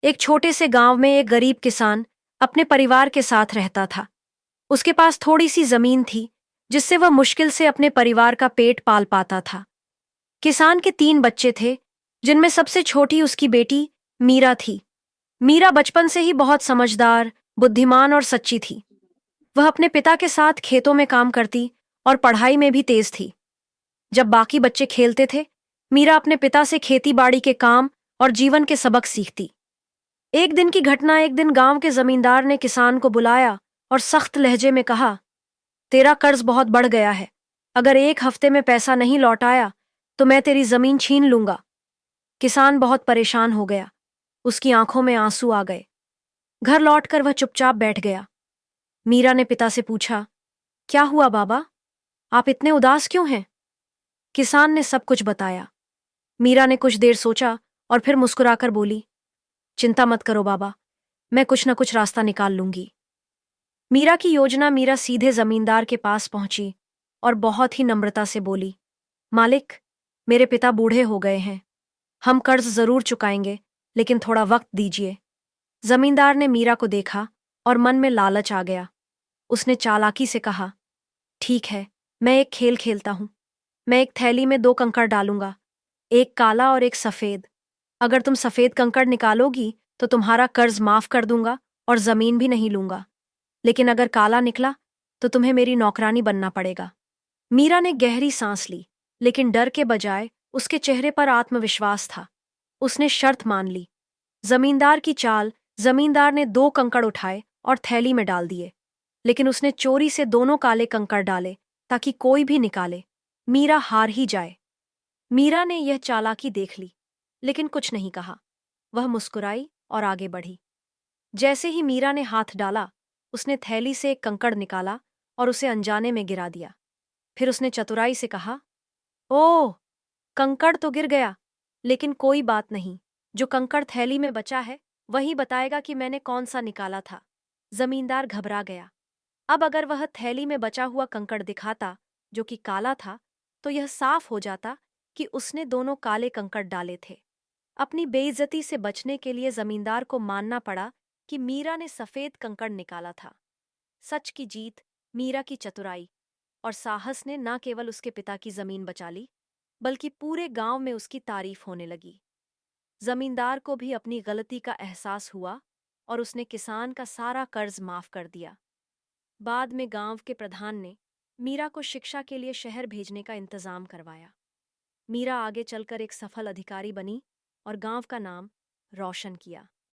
एक छोटे से गांव में एक गरीब किसान अपने परिवार के साथ रहता था। उसके पास थोड़ी सी जमीन थी, जिससे वह मुश्किल से अपने परिवार का पेट पाल पाता था। किसान के 3 बच्चे थे, जिनमें सबसे छोटी उसकी बेटी मीरा थी। मीरा बचपन से ही बहुत समझदार, बुद्धिमान और सच्ची थी। वह अपने पिता के साथ खेतों में काम करती और पढ़ाई में भी तेज थी। जब बाकी बच्चे खेलते थे, मीरा अपने पिता से खेती बाड़ी के काम और जीवन के सबक सीखती। एक दिन की घटना, एक दिन गांव के जमींदार ने किसान को बुलाया और सख्त लहजे में कहा, तेरा कर्ज बहुत बढ़ गया है। अगर 1 हफ्ते में पैसा नहीं लौटाया तो मैं तेरी जमीन छीन लूंगा। किसान बहुत परेशान हो गया। उसकी आंखों में आंसू आ गए। घर लौटकर वह चुपचाप बैठ गया। मीरा ने पिता से पूछा, क्या हुआ बाबा? आप इतने उदास क्यों हैं? किसान ने सब कुछ बताया। मीरा ने कुछ देर सोचा और फिर मुस्कुराकर बोली, चिंता मत करो बाबा, मैं कुछ न कुछ रास्ता निकाल लूंगी। मीरा की योजना, मीरा सीधे जमींदार के पास पहुंची और बहुत ही नम्रता से बोली, मालिक, मेरे पिता बूढ़े हो गए हैं। हम कर्ज जरूर चुकाएंगे, लेकिन थोड़ा वक्त दीजिए। जमींदार ने मीरा को देखा और मन में लालच आ गया। उसने चालाकी से कहा, ठीक है, मैं एक खेल खेलता हूं। मैं एक थैली में 2 कंकड़ डालूंगा, एक काला और एक सफेद। अगर तुम सफेद कंकड़ निकालोगी तो तुम्हारा कर्ज माफ कर दूंगा और जमीन भी नहीं लूंगा। लेकिन अगर काला निकला तो तुम्हें मेरी नौकरानी बनना पड़ेगा। मीरा ने गहरी सांस ली, लेकिन डर के बजाय उसके चेहरे पर आत्मविश्वास था। उसने शर्त मान ली। जमींदार की चाल, जमींदार ने 2 कंकड़ उठाए और थैली में डाल दिए, लेकिन उसने चोरी से दोनों काले कंकड़ डाले ताकि कोई भी निकाले मीरा हार ही जाए। मीरा ने यह चालाकी देख ली, लेकिन कुछ नहीं कहा। वह मुस्कुराई और आगे बढ़ी। जैसे ही मीरा ने हाथ डाला, उसने थैली से एक कंकड़ निकाला और उसे अनजाने में गिरा दिया। फिर उसने चतुराई से कहा, ओह, कंकड़ तो गिर गया, लेकिन कोई बात नहीं। जो कंकड़ थैली में बचा है वही बताएगा कि मैंने कौन सा निकाला था। जमींदार घबरा गया। अब अगर वह थैली में बचा हुआ कंकड़ दिखाता, जो कि काला था, तो यह साफ हो जाता कि उसने दोनों काले कंकड़ डाले थे। अपनी बेइज्जती से बचने के लिए जमींदार को मानना पड़ा कि मीरा ने सफेद कंकड़ निकाला था। सच की जीत, मीरा की चतुराई और साहस ने न केवल उसके पिता की जमीन बचा ली, बल्कि पूरे गांव में उसकी तारीफ होने लगी। जमींदार को भी अपनी गलती का एहसास हुआ और उसने किसान का सारा कर्ज माफ कर दिया। बाद में गांव के प्रधान ने मीरा को शिक्षा के लिए शहर भेजने का इंतजाम करवाया। मीरा आगे चलकर एक सफल अधिकारी बनी और गांव का नाम रोशन किया।